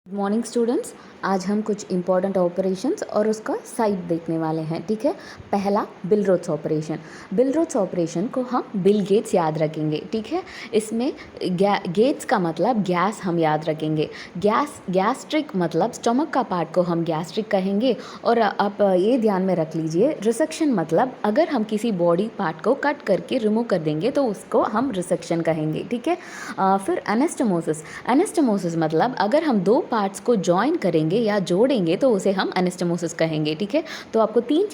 Morning students, आज हम कुछ इंपॉर्टेंट ऑपरेशंस और उसका साइड देखने वाले हैं। ठीक है। पहला बिल-रोच ऑपरेशन। बिल-रोच ऑपरेशन को हम बिल गेट्स याद रखेंगे। ठीक है। इसमें गेट्स का मतलब गैस हम याद रखेंगे। गैस्ट्रिक मतलब स्टमक का पार्ट को हम गैस्ट्रिक कहेंगे। और आप ये ध्यान में रख लीजिए, रिसेक्शन मतलब अगर हम किसी बॉडी पार्ट को कट करके रिमूव कर देंगे तो उसको हम रिसेक्शन कहेंगे। ठीक है। फिर एनास्टोमोसिस। एनास्टोमोसिस मतलब अगर हम दो पार्ट्स को जॉइन करेंगे या जोड़ेंगे तो उसे हम एनास्टोमोसिस कहेंगे। ठीक है। तो आपको तीन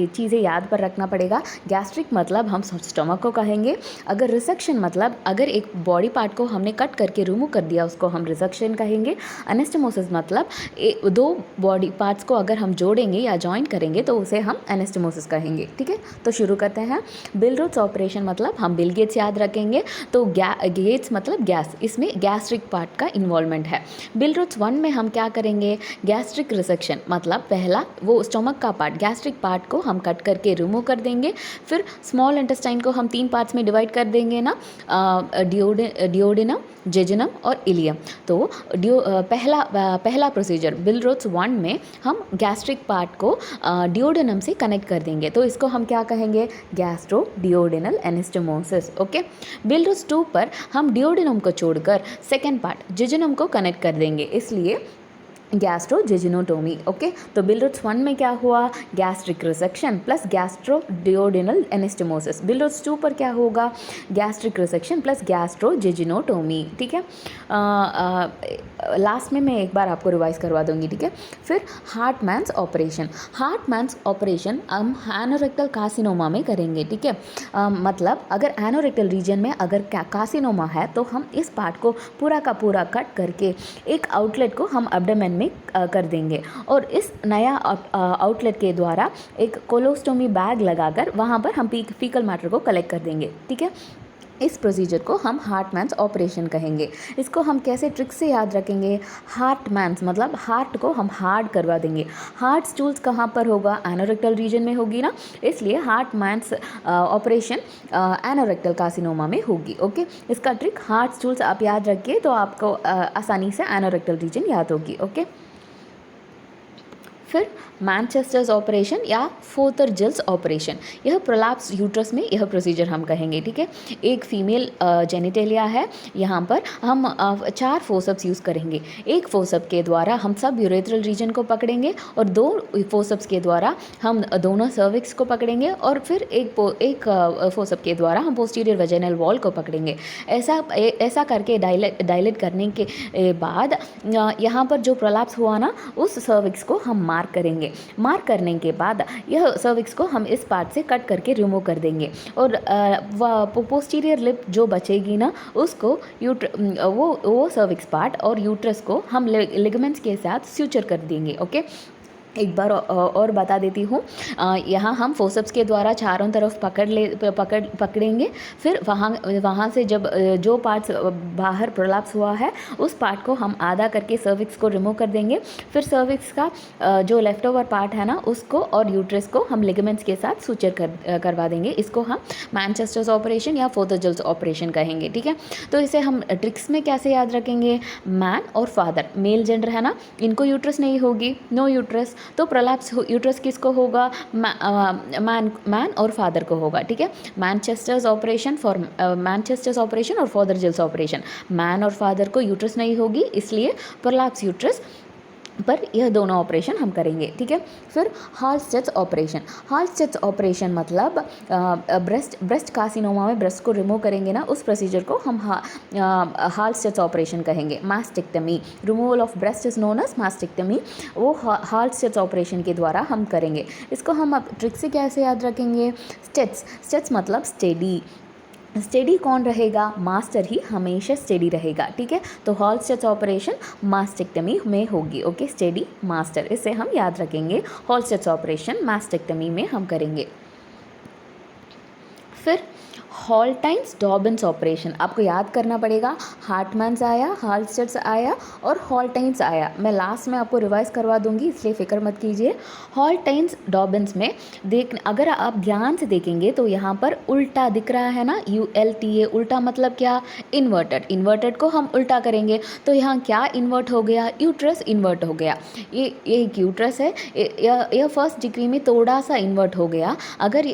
चीज़ें याद पर रखना पड़ेगा। गैस्ट्रिक मतलब हम स्टमक को कहेंगे। अगर रिसेक्शन मतलब अगर एक बॉडी पार्ट को हमने कट करके रिमूव कर दिया उसको हम रिसेक्शन कहेंगे। एनास्टोमोसिस मतलब दो बॉडी पार्ट्स को अगर हम जोड़ेंगे या जॉइन करेंगे तो उसे हम एनास्टोमोसिस कहेंगे। ठीक है। तो शुरू करते हैं। बिल-रोच ऑपरेशन मतलब हम बिल गेट्स याद रखेंगे। तो गेट्स मतलब गैस, इसमें गैस्ट्रिक पार्ट का इन्वॉल्वमेंट है। बिल-रोच 1 में हम क्या करेंगे, गैस्ट्रिक रिसेक्शन मतलब पहला वो स्टमक का पार्ट गैस्ट्रिक पार्ट को हम कट करके रिमूव कर देंगे। फिर स्मॉल इंटेस्टाइन को हम 3 पार्ट्स में डिवाइड कर देंगे ना, डिओडेनम, जेजुनम और इलियम। तो पहला प्रोसीजर बिल-रोच 1 में हम गैस्ट्रिक पार्ट को डिओडेनम से कनेक्ट कर देंगे। तो इसको हम क्या कहेंगे, गैस्ट्रो डिओडेनल एनास्टोमोसिस। ओके। बिल-रोच 2 पर हम डिओडेनम को छोड़कर सेकेंड पार्ट जेजुनम को कनेक्ट कर देंगे, इसलिए गैस्ट्रो जेजुनोटोमी। ओके। तो बिल-रोच 1 में क्या हुआ, gastric resection plus gastro duodenal anastomosis. Billroth 2 पर क्या होगा, gastric resection plus gastro jejunostomy. ठीक है। लास्ट में मैं एक बार आपको रिवाइज करवा दूंगी। ठीक है। फिर हार्टमैन्स ऑपरेशन। हार्टमैन्स ऑपरेशन हम एनोरेक्टल कार्सिनोमा में करेंगे। ठीक है। मतलब अगर एनोरेक्टल रीजन में अगर कार्सिनोमा है तो हम इस पार्ट को पूरा का पूरा कट करके एक आउटलेट को हम एब्डोमेन में कर देंगे और इस नया आउटलेट के द्वारा एक कोलोस्टोमी बैग लगाकर वहाँ पर हम फीकल मैटर को कलेक्ट कर देंगे। ठीक है। इस प्रोसीजर को हम हार्टमैन्स ऑपरेशन कहेंगे। इसको हम कैसे ट्रिक से याद रखेंगे, हार्टमैन्स मतलब हार्ट को हम हार्ड करवा देंगे। हार्ट स्टूल्स कहाँ पर होगा, एनोरेक्टल रीजन में होगी ना, इसलिए हार्टमैन्स ऑपरेशन एनोरेक्टल कार्सिनोमा में होगी। ओके। इसका ट्रिक हार्ट स्टूल्स आप याद रखिए तो आपको आसानी से एनोरेक्टल रीजन याद होगी। ओके। फिर मैनचेस्टर्स ऑपरेशन या फोथरजिल्स ऑपरेशन, यह प्रोलैप्स यूट्रस में यह प्रोसीजर हम कहेंगे। ठीक है। एक फीमेल जेनिटेलिया है, यहाँ पर हम 4 फोर्सेप्स यूज़ करेंगे। एक फोर्सेप के द्वारा हम सब यूरेथ्रल रीजन को पकड़ेंगे और 2 फोर्सेप्स के द्वारा हम दोनों सर्विक्स को पकड़ेंगे और फिर एक फोर्सेप के द्वारा हम पोस्टीरियर वेजाइनल वॉल को पकड़ेंगे। ऐसा करके डायलेट करने के बाद यहाँ पर जो प्रोलैप्स हुआ ना उस सर्विक्स को हम मार्क करेंगे। मार्क करने के बाद यह सर्विक्स को हम इस पार्ट से कट करके रिमूव कर देंगे और पोस्टीरियर लिप जो बचेगी ना उसको वो सर्विक्स पार्ट और यूट्रस को हम लिगामेंट्स के साथ स्यूचर कर देंगे। ओके। एक बार और बता देती हूँ, यहाँ हम फोर्सेप्स के द्वारा चारों तरफ पकड़ेंगे। फिर वहाँ से जब जो पार्ट्स बाहर प्रोलैप्स हुआ है उस पार्ट को हम आधा करके सर्विक्स को रिमूव कर देंगे। फिर सर्विक्स का जो लेफ्ट ओवर पार्ट है ना उसको और यूट्रस को हम लिगामेंट्स के साथ सूचर करवा देंगे। इसको हम मैनचेस्टर्स ऑपरेशन या फोथरजिल्स ऑपरेशन कहेंगे। ठीक है। तो इसे हम ट्रिक्स में कैसे याद रखेंगे, मैन और फादर मेल जेंडर है ना, इनको यूट्रस नहीं होगी, नो यूट्रस, तो प्रोलैप्स यूट्रस किसको होगा, मैन और फादर को होगा। ठीक है। मैनचेस्टर्स ऑपरेशन और फोथरजिल्स ऑपरेशन, मैन और फादर को यूट्रस नहीं होगी इसलिए प्रोलैप्स यूट्रस पर यह दोनों ऑपरेशन हम करेंगे। ठीक है। फिर हाल्स्टेड्स ऑपरेशन। हाल्स्टेड्स ऑपरेशन मतलब ब्रेस्ट कार्सिनोमा में ब्रेस्ट को रिमूव करेंगे ना उस प्रोसीजर को हम हाल्स्टेड्स ऑपरेशन कहेंगे। Mastectomy, removal of breast is known as mastectomy, वो हाल्स्टेड्स ऑपरेशन के द्वारा हम करेंगे। इसको हम अब ट्रिक से कैसे याद रखेंगे, स्टेट्स मतलब स्टेडी। स्टेडी कौन रहेगा, मास्टर ही हमेशा स्टेडी रहेगा। ठीक है। तो हाल्स्टेड्स ऑपरेशन मास्टेक्टमी में होगी। ओके। स्टेडी मास्टर, इसे हम याद रखेंगे। हाल्स्टेड्स ऑपरेशन मास्टेक्टमी में हम करेंगे। फिर हॉल्टाइन्स डॉबिन्स ऑपरेशन, आपको याद करना पड़ेगा। हार्टमैन्स आया, हाल्स्टेड्स आया और हॉल्टाइन्स आया। मैं लास्ट में आपको रिवाइज करवा दूंगी, इसलिए फिक्र मत कीजिए। हॉल्टाइन्स डॉबिन्स में अगर आप ध्यान से देखेंगे तो यहाँ पर उल्टा दिख रहा है ना, ULTA। उल्टा मतलब क्या? इन्वर्टेड। इन्वर्टेड को हम उल्टा करेंगे तो यहाँ क्या इन्वर्ट हो गया? यूट्रस इन्वर्ट हो गया। ये एक यूट्रस है, यह फर्स्ट डिग्री में थोड़ा सा इन्वर्ट हो गया। अगर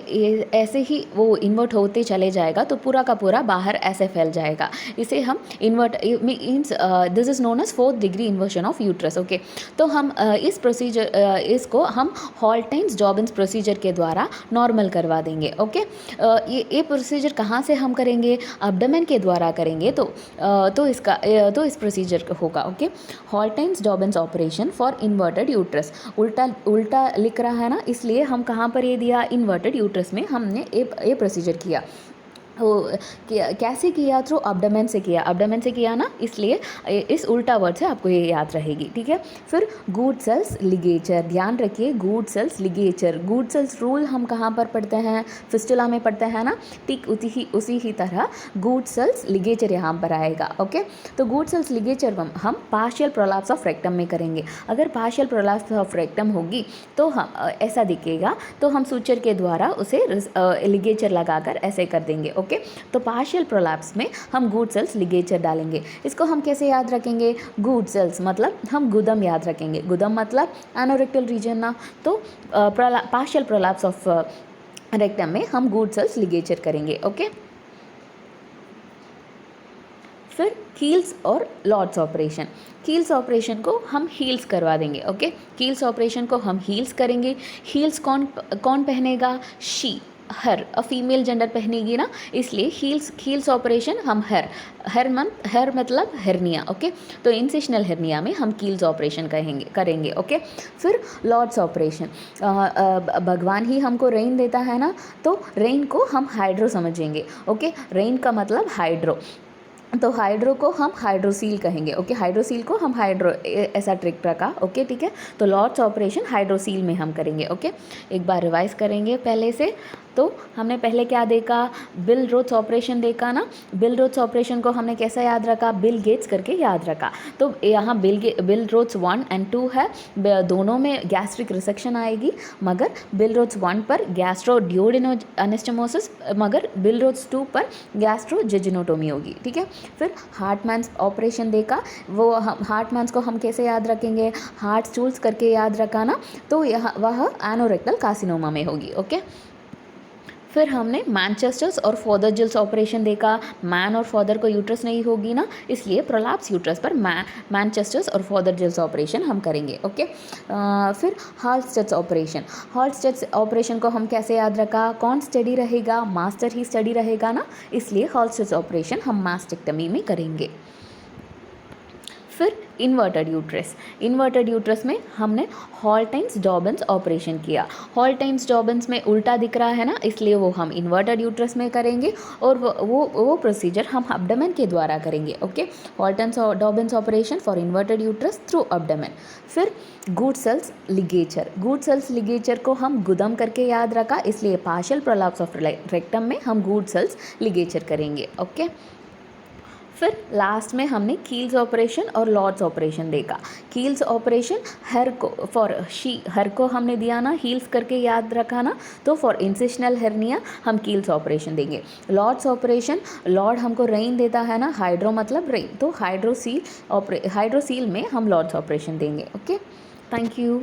ऐसे ही वो इन्वर्ट होते चले जाएगा तो पूरा का पूरा बाहर ऐसे फैल जाएगा। इसे हम invert means this is known as 4th degree inversion of uterus. Okay, तो हम इस प्रोसीजर इसको हम हॉल्टाइन्स डॉबिन्स प्रोसीजर के द्वारा नॉर्मल करवा देंगे। ओके, ये प्रोसीजर कहाँ से हम करेंगे? एब्डोमेन के द्वारा करेंगे तो इस प्रोसीजर होगा। Okay, Haultain's Dobbins operation for inverted uterus. उल्टा लिख रहा है ना, इसलिए हम कहाँ पर ये दिया? इन्वर्टेड यूट्रस में हमने ये प्रोसीजर किया। कैसे किया? थ्रू एब्डोमेन से किया। एब्डोमेन से किया ना, इसलिए इस उल्टा वर्ड से आपको ये याद रहेगी। ठीक है, फिर गुड सेल्स लिगेचर, ध्यान रखिए, Goodsall's ligature. Goodsall's rule हम कहाँ पर पढ़ते हैं? फिस्टुला में पढ़ते हैं ना, ठीक उसी ही तरह गुड सेल्स लिगेचर यहाँ पर आएगा। ओके, तो गुड सेल्स लिगेचर हम पार्शियल प्रोलैप्स ऑफ रेक्टम में करेंगे। अगर पार्शियल प्रोलैप्स ऑफ रेक्टम होगी तो हम ऐसा दिखेगा, तो हम सूचर के द्वारा उसे लिगेचर लगाकर ऐसे कर देंगे। ओके, तो पार्शियल प्रोलैप्स में हम गुड सेल्स लिगेचर डालेंगे। इसको हम कैसे याद रखेंगे? गुड सेल्स मतलब हम गुदम याद रखेंगे। गुदम मतलब एनोरेक्टल रीजन ना, तो पार्शियल प्रोलैप्स ऑफ रेक्टम में हम गुड सेल्स लिगेचर करेंगे। ओके, फिर कील्स और लॉर्ड्स ऑपरेशन। कील्स ऑपरेशन को हम हील्स करवा देंगे। ओके, कील्स ऑपरेशन को हम हील्स करेंगे। हील्स कौन पहनेगा? शी, हर, फीमेल जेंडर पहनेगी ना, इसलिए हील्स ऑपरेशन हम हर मतलब हेर्निया। ओके, तो इंसिशनल हेर्निया में हम कील्स ऑपरेशन करेंगे। ओके, फिर लॉर्ड्स ऑपरेशन, भगवान ही हमको रेन देता है ना, तो रेन को हम हाइड्रो समझेंगे। ओके, रेन का मतलब हाइड्रो, तो हाइड्रो को हम हाइड्रोसील कहेंगे। ओके, हाइड्रोसील को हम ऐसा ट्रिक रखा। ओके, ठीक है, तो लॉर्ड्स ऑपरेशन हाइड्रोसील में हम करेंगे। ओके, एक बार रिवाइज करेंगे पहले से। तो हमने पहले क्या देखा? बिल रोथ्स ऑपरेशन देखा ना। बिल रोथ्स ऑपरेशन को हमने कैसा याद रखा? बिल गेट्स करके याद रखा। तो यहाँ बिल रोथ्स 1 और 2 है, दोनों में गैस्ट्रिक रिसेक्शन आएगी, मगर बिल रोथ्स 1 पर गैस्ट्रो ड्यूोडेनो एनेस्टोमोसिस, मगर बिल रोथ्स 2 पर गैस्ट्रो जेजिनोटोमी होगी। ठीक है, फिर हार्टमैन्स ऑपरेशन देखा। वो हार्टमैन्स को हम कैसे याद रखेंगे? हार्ट स्टूल्स करके याद रखा ना, तो वह एनोरेक्टल कार्सिनोमा में होगी। ओके, फिर हमने मैनचेस्टर्स और फोदरजिल्स ऑपरेशन देखा। मैन और फादर को यूट्रस नहीं होगी ना, इसलिए प्रोलैप्स यूट्रस पर मैनचेस्टर्स और फोदरजिल्स ऑपरेशन हम करेंगे। ओके, फिर हाल्स्टेड्स ऑपरेशन। हाल्स्टेड्स ऑपरेशन को हम कैसे याद रखा? कौन स्टडी रहेगा? मास्टर ही स्टडी रहेगा ना, इसलिए हाल्स्टेड्स ऑपरेशन हम मास्टेक्टमी में करेंगे। फिर इन्वर्टेड यूट्रस। इन्वर्टेड यूट्रस में हमने हॉल्टाइन्स डॉबिन्स ऑपरेशन किया। हॉल्टाइन्स डॉबिन्स में उल्टा दिख रहा है ना, इसलिए वो हम इन्वर्टेड यूट्रस में करेंगे, और वो प्रोसीजर हम एब्डोमेन के द्वारा करेंगे। Okay, Haultain's Dobbins operation for inverted uterus through abdomen. फिर Goodsall's ligature. Goodsall's ligature को हम गुदम करके याद रखा, इसलिए पार्शियल प्रोलैप्स ऑफ रेक्टम में हम गुड सेल्स लिगेचर करेंगे। ओके, फिर लास्ट में हमने कील्स ऑपरेशन और लॉर्ड्स ऑपरेशन देखा। कील्स ऑपरेशन हर को हमने दिया ना, हील्स करके याद रखा ना, तो फॉर इंसिशनल हेर्निया हम कील्स ऑपरेशन देंगे। लॉर्ड्स ऑपरेशन, लॉर्ड हमको रेन देता है ना, हाइड्रो मतलब रेन, तो हाइड्रोसील में हम लॉर्ड्स ऑपरेशन देंगे। Okay, thank you.